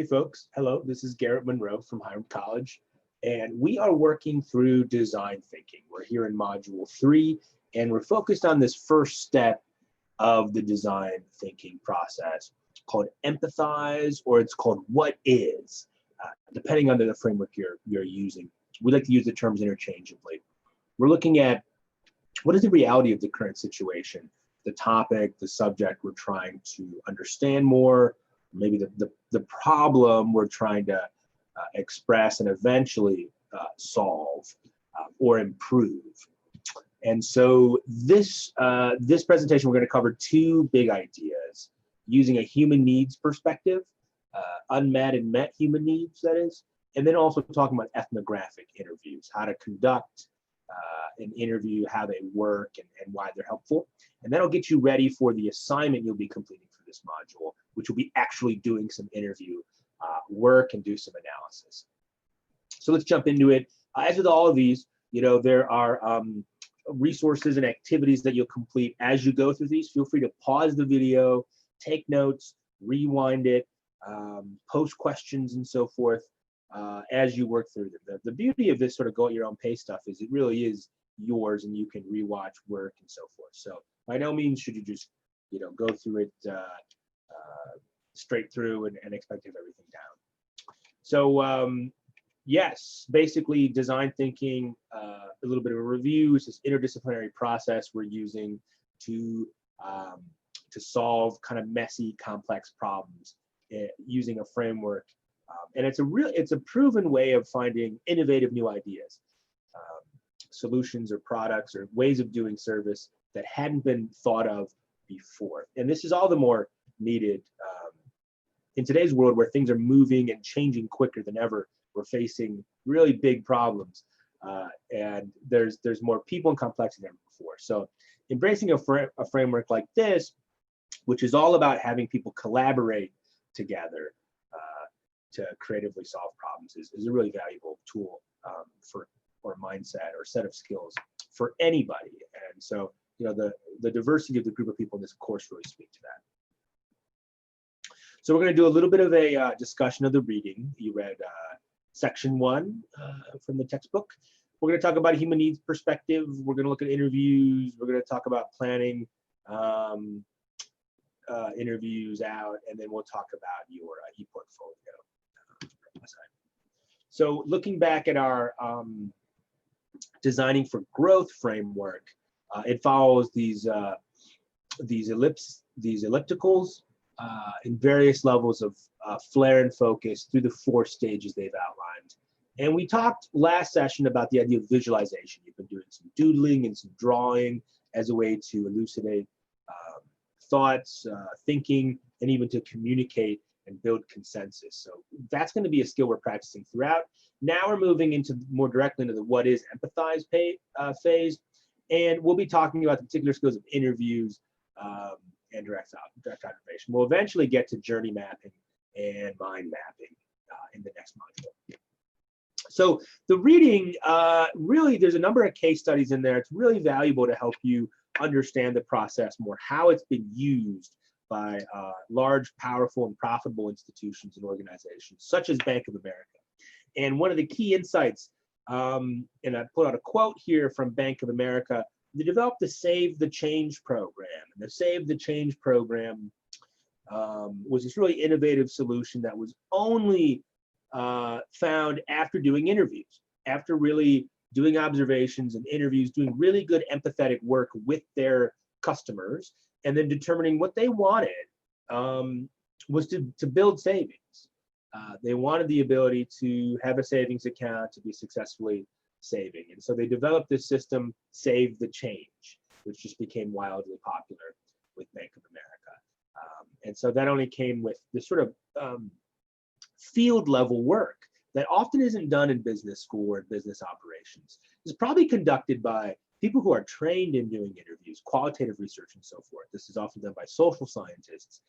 Hey folks, hello, this is Garrett Monroe from Hiram College, and we are working through design thinking. We're here in module 3, and we're focused on this first step of the design thinking process called empathize, or it's called what is, depending on the framework you're using. We like to use the terms interchangeably. We're looking at what is the reality of the current situation, the topic, the subject we're trying to understand more, maybe the problem we're trying to express and eventually solve or improve. And so this presentation, we're going to cover two big ideas: using a human needs perspective, unmet and met human needs, that is, and then also talking about ethnographic interviews, how to conduct an interview, how they work, and why they're helpful. And that'll get you ready for the assignment you'll be completing for this module, which will be actually doing some interview work and do some analysis. So let's jump into it. As with all of these, there are resources and activities that you'll complete as you go through these. Feel free to pause the video, take notes, rewind it, post questions and so forth as you work through them. The beauty of this sort of go at your own pace stuff is it really is yours, and you can rewatch work and so forth. So by no means should you just go through it straight through and expect to have everything down. So yes, basically design thinking, a little bit of a review, is this interdisciplinary process we're using to solve kind of messy, complex problems using a framework. And it's a proven way of finding innovative new ideas, solutions or products or ways of doing service that hadn't been thought of before. And this is all the more needed in today's world, where things are moving and changing quicker than ever. We're facing really big problems, and there's more people and complexity than before. So embracing a framework like this, which is all about having people collaborate together to creatively solve problems, is a really valuable tool or mindset or set of skills for anybody. And so the diversity of the group of people in this course really speak to that. So we're going to do a little bit of a discussion of the reading. You read section 1 from the textbook. We're going to talk about a human needs perspective. We're going to look at interviews. We're going to talk about planning interviews out, and then we'll talk about your e-portfolio. So looking back at our designing for growth framework, it follows these ellipticals in various levels of flare and focus through the 4 stages they've outlined. And we talked last session about the idea of visualization. You've been doing some doodling and some drawing as a way to elucidate thoughts, thinking, and even to communicate and build consensus. So that's going to be a skill we're practicing throughout. Now we're moving more directly into the what is empathize phase, and we'll be talking about the particular skills of interviews and direct observation. We'll eventually get to journey mapping and mind mapping in the next module. So the reading, really, there's a number of case studies in there. It's really valuable to help you understand the process more, how it's been used by large, powerful, and profitable institutions and organizations, such as Bank of America. And one of the key insights, and I put out a quote here from Bank of America, they developed the Save the Change program. And the Save the Change program was this really innovative solution that was only found after doing interviews, after really doing observations and interviews, doing really good empathetic work with their customers, and then determining what they wanted was to build savings. They wanted the ability to have a savings account to be successfully saving. And so they developed this system, Save the Change, which just became wildly popular with Bank of America. And so that only came with this sort of field level work that often isn't done in business school or business operations. It's probably conducted by people who are trained in doing interviews, qualitative research, and so forth. This is often done by social scientists,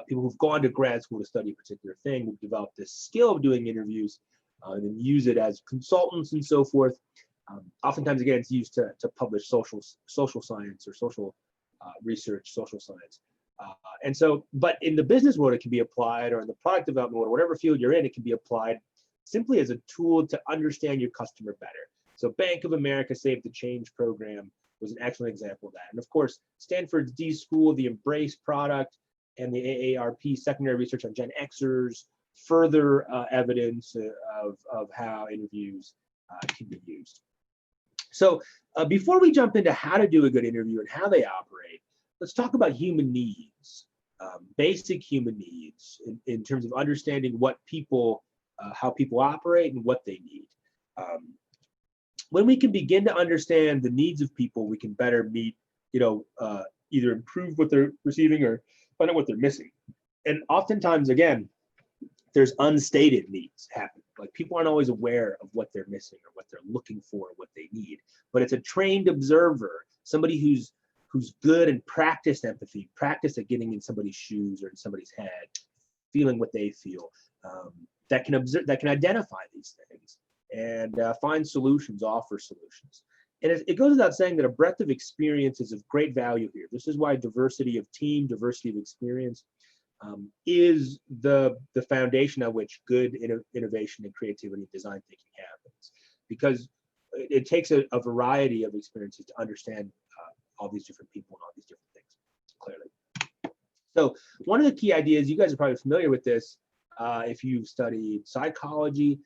people who've gone to grad school to study a particular thing, who've developed this skill of doing interviews and then use it as consultants and so forth. Oftentimes, again, it's used to publish social science or social research, social science. And so, but in the business world, it can be applied, or in the product development world, whatever field you're in, it can be applied simply as a tool to understand your customer better. So Bank of America Save the Change program was an excellent example of that. And of course, Stanford's D School, the Embrace product, and the AARP secondary research on Gen Xers, further evidence of how interviews can be used. So before we jump into how to do a good interview and how they operate, let's talk about human needs, basic human needs in terms of understanding what people, how people operate and what they need. When we can begin to understand the needs of people, we can better meet, either improve what they're receiving or find out what they're missing. And oftentimes, again, there's unstated needs happen. Like people aren't always aware of what they're missing or what they're looking for, or what they need. But it's a trained observer, somebody who's good and practiced empathy, practiced at getting in somebody's shoes or in somebody's head, feeling what they feel, that can observe, that can identify these things and find solutions, offer solutions. And it goes without saying that a breadth of experience is of great value here. This is why diversity of team, diversity of experience is the foundation on which good innovation and creativity and design thinking happens. Because it takes a variety of experiences to understand all these different people and all these different things, clearly. So one of the key ideas, you guys are probably familiar with this if you've studied psychology,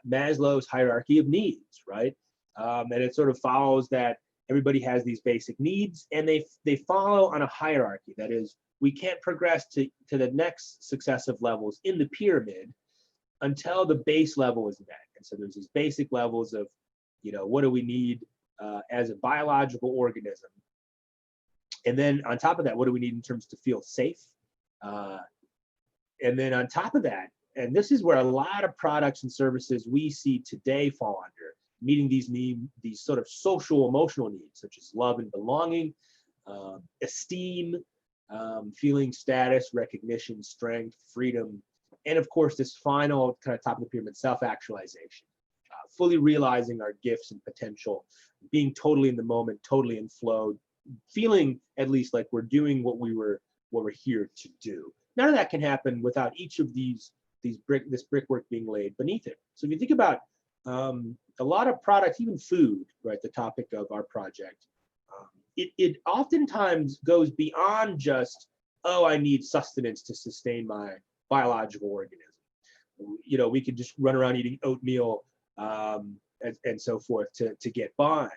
Maslow's hierarchy of needs, right? And it sort of follows that everybody has these basic needs, and they follow on a hierarchy. That is, we can't progress to the next successive levels in the pyramid until the base level is met. And so there's these basic levels of, what do we need as a biological organism? And then on top of that, what do we need in terms to feel safe? And then on top of that, and this is where a lot of products and services we see today fall under, meeting these sort of social emotional needs, such as love and belonging, esteem, feeling status, recognition, strength, freedom, and of course this final kind of top of the pyramid, self-actualization, fully realizing our gifts and potential, being totally in the moment, totally in flow, feeling at least like we're doing what we're here to do. None of that can happen without each of this brickwork being laid beneath it. So if you think about a lot of products, even food, right, the topic of our project, it oftentimes goes beyond just, oh, I need sustenance to sustain my biological organism. We could just run around eating oatmeal and so forth to get by.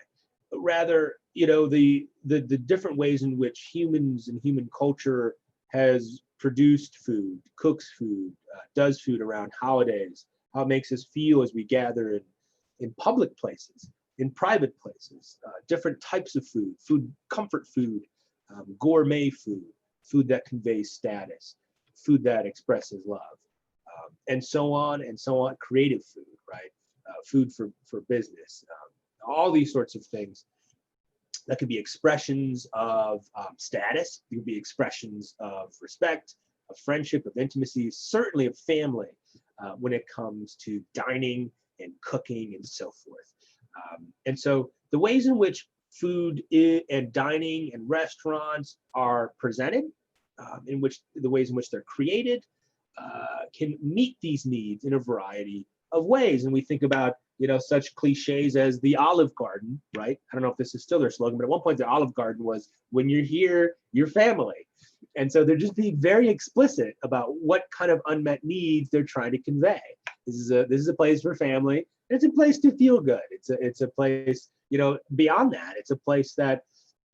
But rather, the different ways in which humans and human culture has produced food, cooks food, does food around holidays, how it makes us feel as we gather in public places, in private places, different types of food, comfort food, gourmet food that conveys status, food that expresses love, and so on, creative food, right? Food for business, all these sorts of things. That could be expressions of status, it could be expressions of respect, of friendship, of intimacy, certainly of family, when it comes to dining and cooking and so forth. And so the ways in which food and dining and restaurants are presented, the ways in which they're created, can meet these needs in a variety of ways. And we think about, such cliches as the Olive Garden, right? I don't know if this is still their slogan, but at one point the Olive Garden was, when you're here, you're family. And so they're just being very explicit about what kind of unmet needs they're trying to convey. This is a place for family. It's a place to feel good. It's a place, beyond that, it's a place that,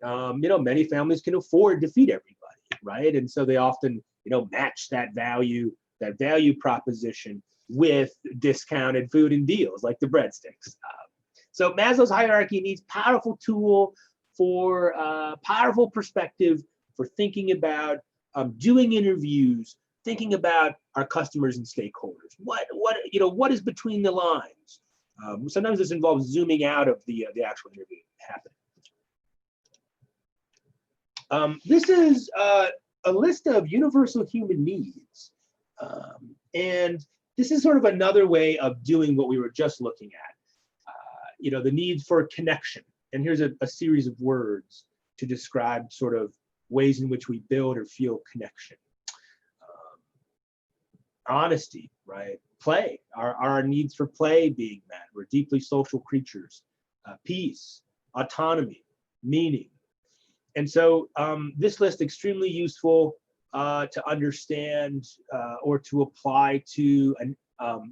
many families can afford to feed everybody, right? And so they often, match that value proposition with discounted food and deals like the breadsticks. So Maslow's hierarchy needs powerful tool for powerful perspective for thinking about doing interviews, thinking about our customers and stakeholders. What is between the lines? Sometimes this involves zooming out of the actual interview happening. This is a list of universal human needs, and this is sort of another way of doing what we were just looking at. The need for connection. And here's a series of words to describe sort of ways in which we build or feel connection. Honesty, right? Play. Are our needs for play being met? We're deeply social creatures. Peace, autonomy, meaning. And so this list is extremely useful to understand or to apply to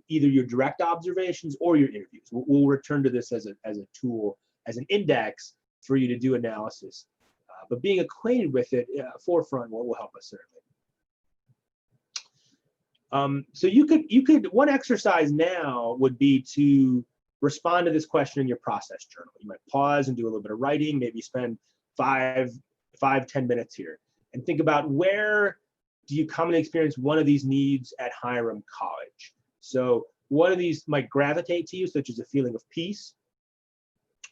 either your direct observations or your interviews. We'll return to this as a tool, as an index for you to do analysis. But being acquainted with it forefront will help us certainly. So you could one exercise now would be to respond to this question in your process journal. You might pause and do a little bit of writing, maybe spend 10 minutes here and think about where do you commonly experience one of these needs at Hiram College. So one of these might gravitate to you, such as a feeling of peace,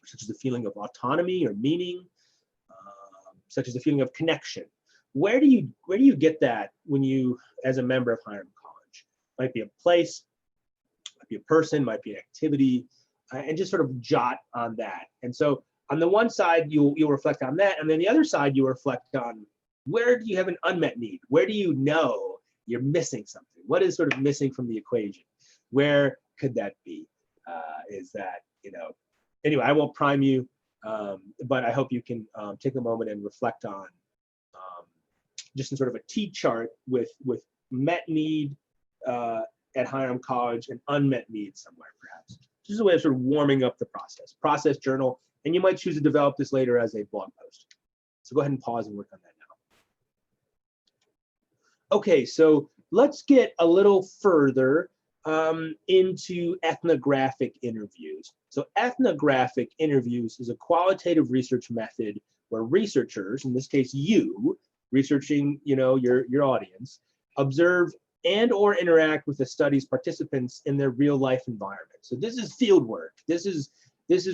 such as a feeling of autonomy or meaning, such as a feeling of connection. Where do you get that when you, as a member of Hiram College? Might be a place, might be a person, might be an activity, and just sort of jot on that. And so on the one side, you'll reflect on that, and then the other side, you reflect on where do you have an unmet need? Where do you know you're missing something? What is sort of missing from the equation? Where could that be? Is that, anyway, I won't prime you, but I hope you can take a moment and reflect on just in sort of a T-chart with met need at Hiram College and unmet needs somewhere, perhaps. Just a way of sort of warming up the process journal, and you might choose to develop this later as a blog post. So go ahead and pause and work on that now. Okay, so let's get a little further into ethnographic interviews. So ethnographic interviews is a qualitative research method where researchers, in this case you, researching your audience, observe and or interact with the study's participants in their real life environment. So this is field work. This is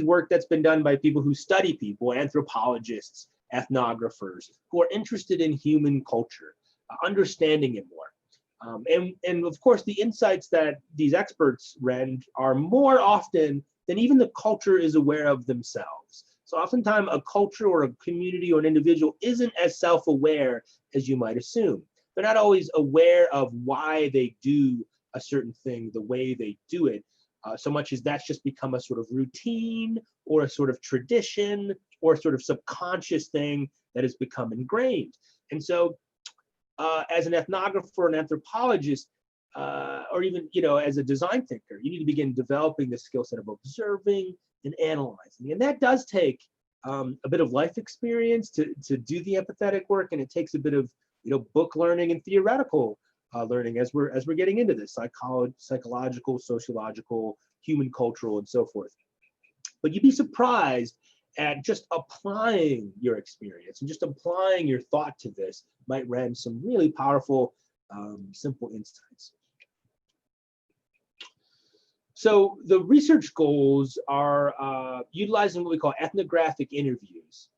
work that's been done by people who study people, anthropologists, ethnographers, who are interested in human culture, understanding it more. And of course, the insights that these experts rend are more often than even the culture is aware of themselves. So oftentimes a culture or a community or an individual isn't as self-aware as you might assume. They're not always aware of why they do a certain thing the way they do it, so much as that's just become a sort of routine or a sort of tradition or a sort of subconscious thing that has become ingrained. And so as an ethnographer, an anthropologist, or even as a design thinker, you need to begin developing the skill set of observing and analyzing. And that does take a bit of life experience to do the empathetic work, and it takes a bit of book learning and theoretical learning as we're getting into this, psychological, sociological, human cultural, and so forth. But you'd be surprised at just applying your experience and just applying your thought to this might rend some really powerful, simple insights. So the research goals are utilizing what we call ethnographic interviews,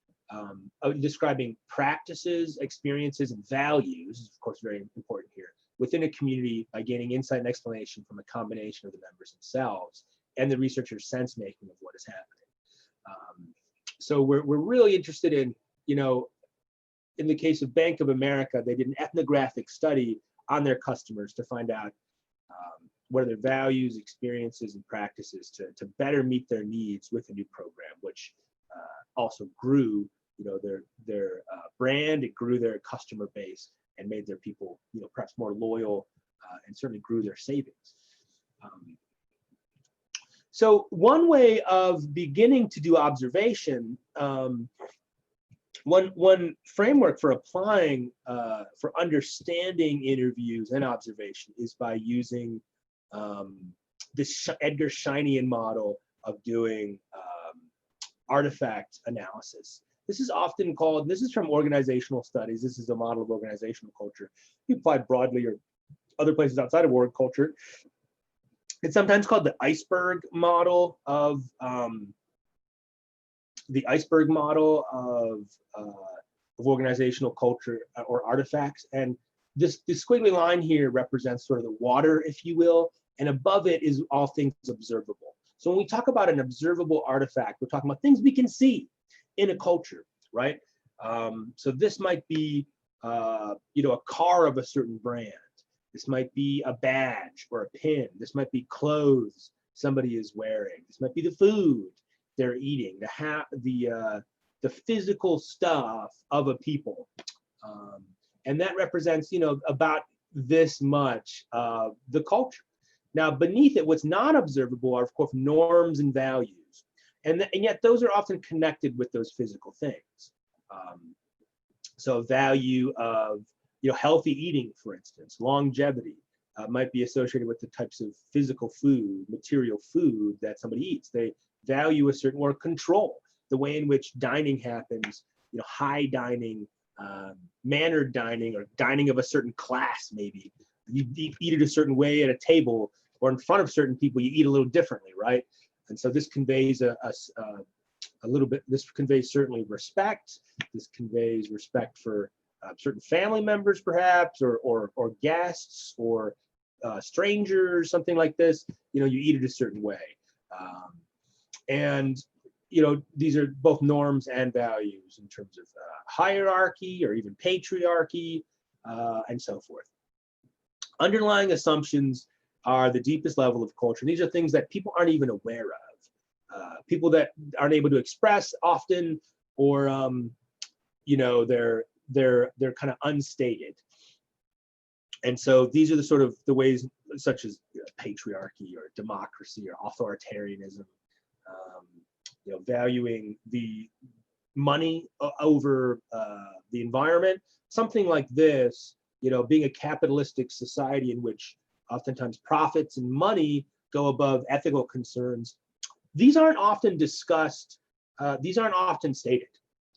describing practices, experiences, and values, is of course very important here, within a community by gaining insight and explanation from a combination of the members themselves and the researcher's sense making of what is happening. So we're really interested in, in the case of Bank of America, they did an ethnographic study on their customers to find out what are their values, experiences, and practices to better meet their needs with a new program, which also grew their brand, it grew their customer base and made their people perhaps more loyal and certainly grew their savings. So one way of beginning to do observation, one framework for applying, for understanding interviews and observation is by using this Edgar Scheinian model of doing artifact analysis. This is often called, this is from organizational studies, this is a model of organizational culture. You apply broadly or other places outside of org culture. It's sometimes called the iceberg model of organizational culture or artifacts. And this squiggly line here represents sort of the water, if you will, and above it is all things observable. So when we talk about an observable artifact, we're talking about things we can see in a culture, right? So this might be, you know, a car of a certain brand. This might be a badge or a pin. This might be clothes somebody is wearing. This might be the food they're eating, the physical stuff of a people. And that represents, you know, about this much of the culture. Now, beneath it, what's not observable are, of course, norms and values. And yet those are often connected with those physical things. So value of, you know, healthy eating, for instance, longevity might be associated with the types of physical food, material food that somebody eats. They value a certain, or control, the way in which dining happens, you know, high dining, mannered dining, or dining of a certain class, maybe. You eat it a certain way at a table, or in front of certain people, you eat a little differently, right? And so this conveys a little bit, this conveys certainly respect. This conveys respect for certain family members, perhaps, or guests, or strangers, something like this. You know, you eat it a certain way. And, you know, these are both norms and values in terms of hierarchy, or even patriarchy, and so forth. Underlying assumptions are the deepest level of culture. These are things that people aren't even aware of. People that aren't able to express often, or you know, they're kind of unstated. And so these are the sort of the ways, such as, you know, patriarchy, or democracy, or authoritarianism, you know, valuing the money over the environment, something like this. You know, being a capitalistic society in which oftentimes profits and money go above ethical concerns. These aren't often discussed. These aren't often stated.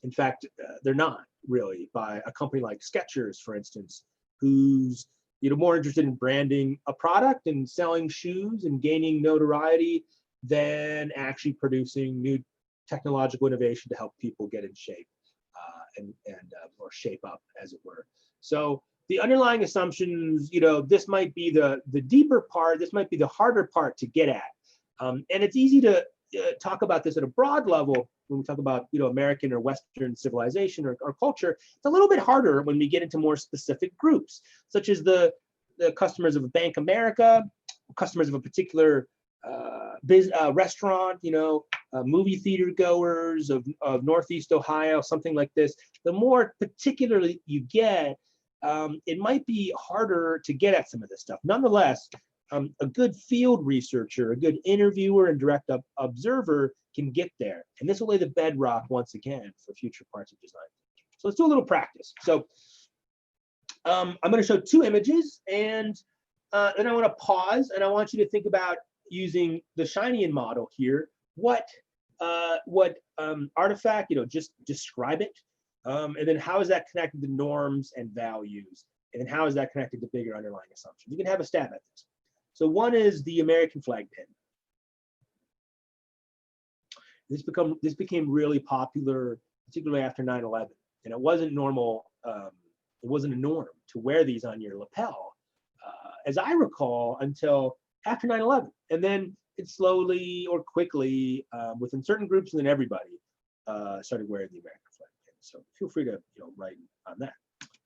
In fact, they're not really, by a company like Skechers, for instance, who's, you know, more interested in branding a product and selling shoes and gaining notoriety than actually producing new technological innovation to help people get in shape or shape up, as it were. So the underlying assumptions, you know, this might be the deeper part. This might be the harder part to get at. And it's easy to talk about this at a broad level when we talk about, you know, American or Western civilization or culture. It's a little bit harder when we get into more specific groups, such as the customers of a Bank America, customers of a particular restaurant, you know, movie theater goers of Northeast Ohio, something like this. The more particularly you get, it might be harder to get at some of this stuff. Nonetheless, a good field researcher, a good interviewer and direct observer can get there. And this will lay the bedrock once again for future parts of design. So let's do a little practice. So I'm going to show two images, and then I want to pause, and I want you to think about using the Shinean model here. What artifact, you know, just describe it. And then how is that connected to norms and values? And then how is that connected to bigger underlying assumptions? You can have a stab at this. So one is the American flag pin. This became really popular, particularly after 9/11. And it wasn't normal, it wasn't a norm to wear these on your lapel, as I recall, until after 9/11. And then it slowly or quickly, within certain groups, and then everybody started wearing the American flag pin. So feel free to, you know, write on that.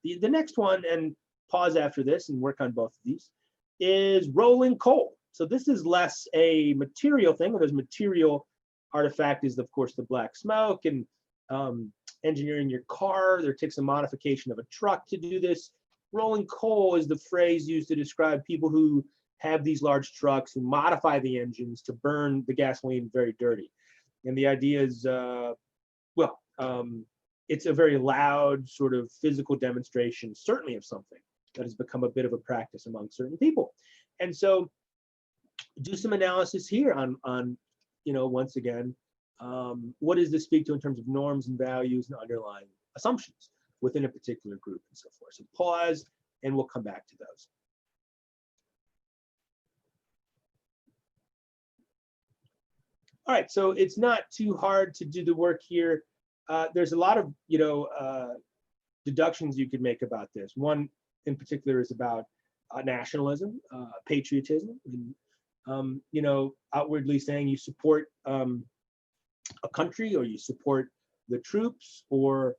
The next one, and pause after this and work on both of these, is rolling coal. So this is less a material thing. There's material artifact is, of course, the black smoke, and engineering your car. There takes a modification of a truck to do this. Rolling coal is the phrase used to describe people who have these large trucks, who modify the engines to burn the gasoline very dirty. And the idea is, it's a very loud sort of physical demonstration, certainly of something that has become a bit of a practice among certain people. And so do some analysis here on you know, once again, what does this speak to in terms of norms and values and underlying assumptions within a particular group and so forth. So pause, and we'll come back to those. All right, so it's not too hard to do the work here. There's a lot of, you know, deductions you could make about this. One in particular is about nationalism, patriotism, and, you know, outwardly saying you support a country, or you support the troops, or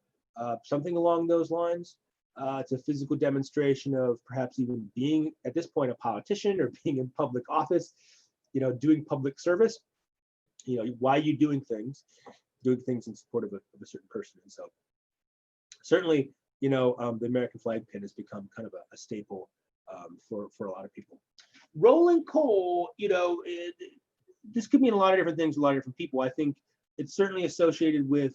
something along those lines. It's a physical demonstration of perhaps even being, at this point, a politician or being in public office, doing public service. Why are you doing things in support of a certain person. And so certainly, the American flag pin has become kind of a staple for a lot of people. Rolling coal, this could mean a lot of different things, a lot of different people. I think it's certainly associated with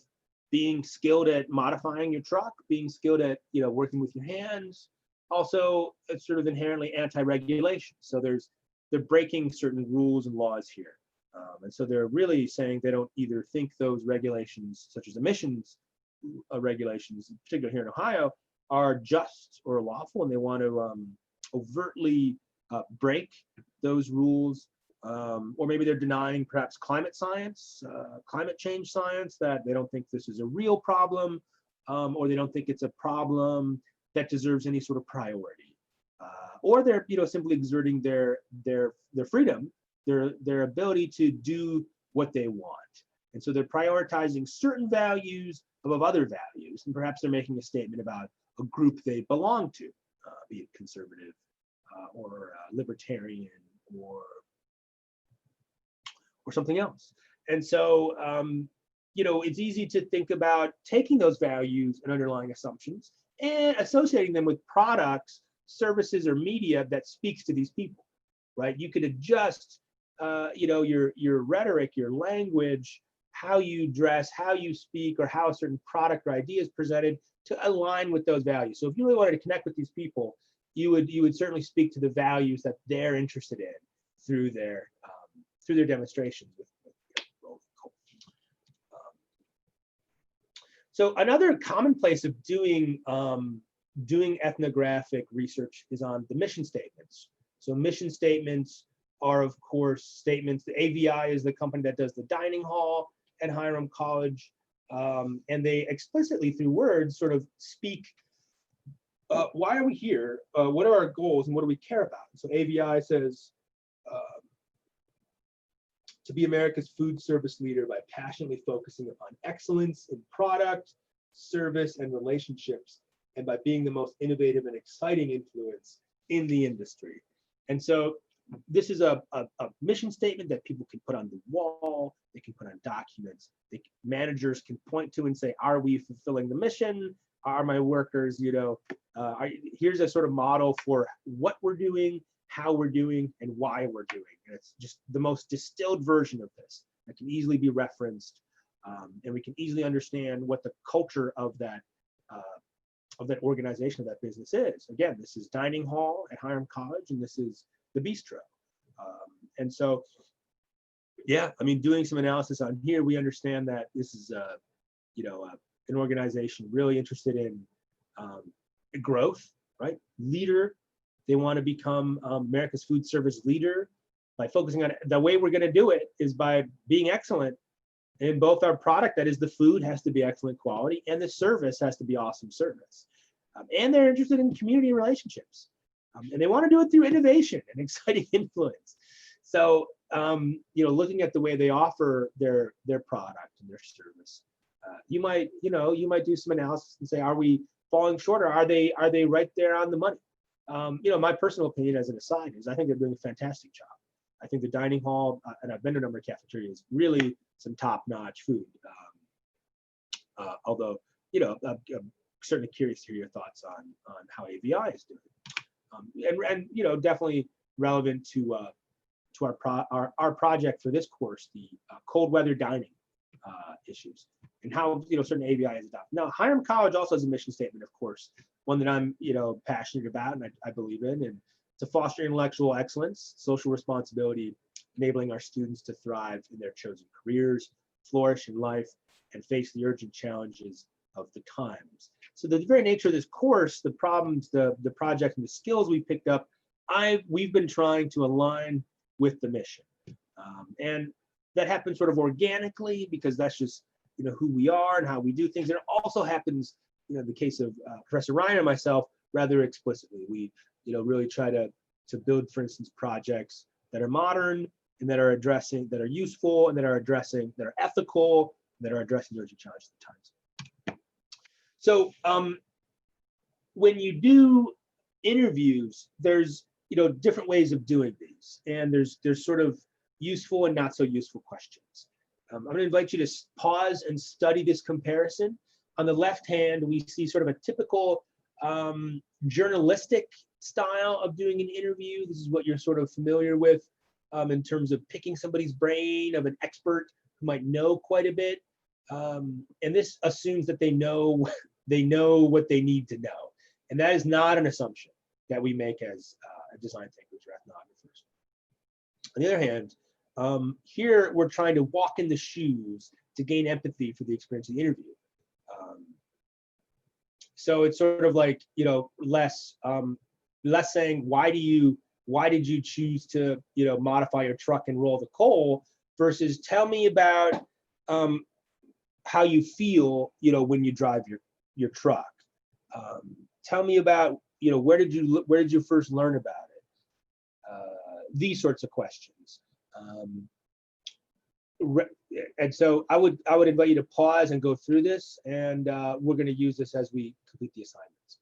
being skilled at modifying your truck, being skilled at, working with your hands. Also, it's sort of inherently anti-regulation. So they're breaking certain rules and laws here. And so they're really saying they don't either think those regulations, such as emissions regulations, particularly here in Ohio, are just or lawful, and they want to overtly break those rules. Or maybe they're denying perhaps climate science, climate change science, that they don't think this is a real problem, or they don't think it's a problem that deserves any sort of priority. Or they're simply exerting their freedom, their ability to do what they want. And so they're prioritizing certain values above other values, and perhaps they're making a statement about a group they belong to, be it conservative or libertarian or something else. And so, it's easy to think about taking those values and underlying assumptions and associating them with products, services, or media that speaks to these people, right? You could adjust, your rhetoric, your language, how you dress, how you speak, or how a certain product or idea is presented to align with those values. So if you really wanted to connect with these people, you would certainly speak to the values that they're interested in through their demonstrations with rolling coal. So another common place of doing ethnographic research is on the mission statements. So mission statements are, of course, statements. The AVI is the company that does the dining hall at Hiram College, and they explicitly, through words, sort of speak, why are we here? What are our goals, and what do we care about? So AVI says, to be America's food service leader by passionately focusing upon excellence in product, service, and relationships, and by being the most innovative and exciting influence in the industry. And so this is a mission statement that people can put on the wall, they can put on documents, managers can point to and say, are we fulfilling the mission? Are my workers, here's a sort of model for what we're doing, how we're doing, and why we're doing. And it's just the most distilled version of this that can easily be referenced, and we can easily understand what the culture of that organization, of that business is. Again, this is dining hall at Hiram College, and this is the bistro. And so, doing some analysis on here, we understand that this is an organization really interested in growth, right? Leader. They want to become America's food service leader by focusing on the way we're going to do it is by being excellent in both our product, that is the food has to be excellent quality, and the service has to be awesome service. And they're interested in community relationships. And they want to do it through innovation and exciting influence. So, looking at the way they offer their product and their service, you might do some analysis and say, are we falling short, or are they right there on the money? My personal opinion, as an aside, is I think they're doing a fantastic job. I think the dining hall, and I've been to a number of cafeterias, really some top-notch food. Although, I'm certainly curious to hear your thoughts on how AVI is doing. And definitely relevant to our project for this course, the cold weather dining issues, and how certain AVI is adopted. Now, Hiram College also has a mission statement, of course, one that I'm passionate about and I believe in, and to foster intellectual excellence, social responsibility, enabling our students to thrive in their chosen careers, flourish in life, and face the urgent challenges of the times. So the very nature of this course, the problems, the project, and the skills we picked up, we've been trying to align with the mission. And that happens sort of organically, because that's just who we are and how we do things. And it also happens, in the case of Professor Ryan and myself, rather explicitly. We really try to build, for instance, projects that are modern and that are useful and that are ethical, that are addressing urgent challenges of the times. So when you do interviews, there's different ways of doing these, and there's sort of useful and not so useful questions. I'm going to invite you to pause and study this comparison. On the left hand, we see sort of a typical journalistic style of doing an interview. This is what you're sort of familiar with in terms of picking somebody's brain, of an expert who might know quite a bit. And this assumes that they know what they need to know. And that is not an assumption that we make as design thinkers or ethnographers. On the other hand, here we're trying to walk in the shoes to gain empathy for the experience of the interview. So it's sort of like, less saying, why did you choose to, modify your truck and roll the coal, versus tell me about how you feel, when you drive your truck. Tell me about, where did you first learn about it? These sorts of questions. And so I would invite you to pause and go through this, and we're going to use this as we complete the assignments.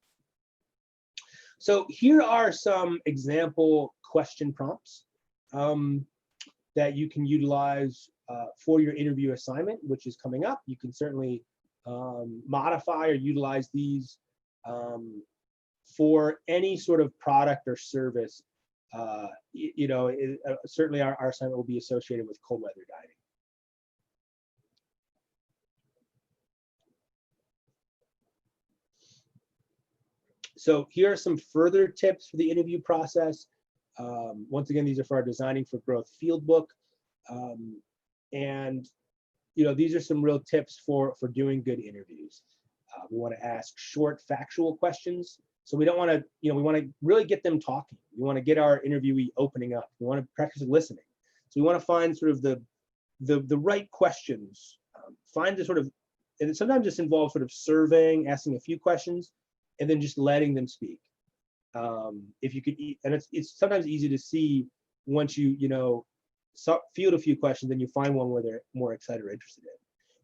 So here are some example question prompts that you can utilize for your interview assignment, which is coming up. You can certainly modify or utilize these for any sort of product or service. Certainly our assignment will be associated with cold weather dining. So here are some further tips for the interview process. Once again, these are for our Designing for Growth field book. And these are some real tips for doing good interviews. We want to ask short, factual questions. So we don't want to, we want to really get them talking. We want to get our interviewee opening up. We want to practice listening. So we want to find sort of the right questions. Find the sort of, and sometimes this involves sort of surveying, asking a few questions, and then just letting them speak. If you could, and it's sometimes easy to see once you field a few questions, then you find one where they're more excited or interested in.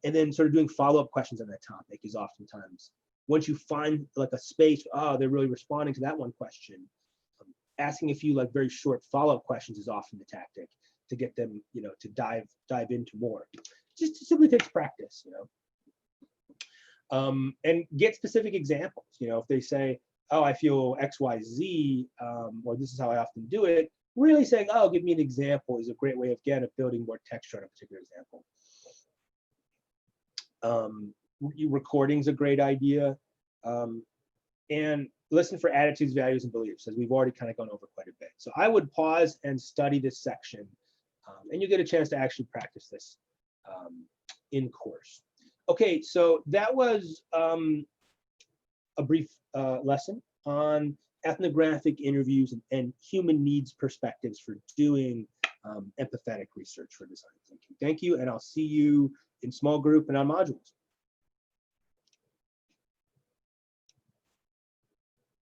And then sort of doing follow-up questions on that topic is oftentimes, once you find like a space, they're really responding to that one question, asking a few like very short follow-up questions is often the tactic to get them, to dive into more. Just simply takes practice, and get specific examples. If they say, I feel X, Y, Z, or this is how I often do it, really saying, give me an example is a great way, again, of building more texture on a particular example. Recording's a great idea. And listen for attitudes, values, and beliefs, as we've already kind of gone over quite a bit. So I would pause and study this section, and you get a chance to actually practice this in course. Okay, so that was a brief lesson on ethnographic interviews and human needs perspectives for doing empathetic research for design thinking. Thank you, and I'll see you in small group and on modules.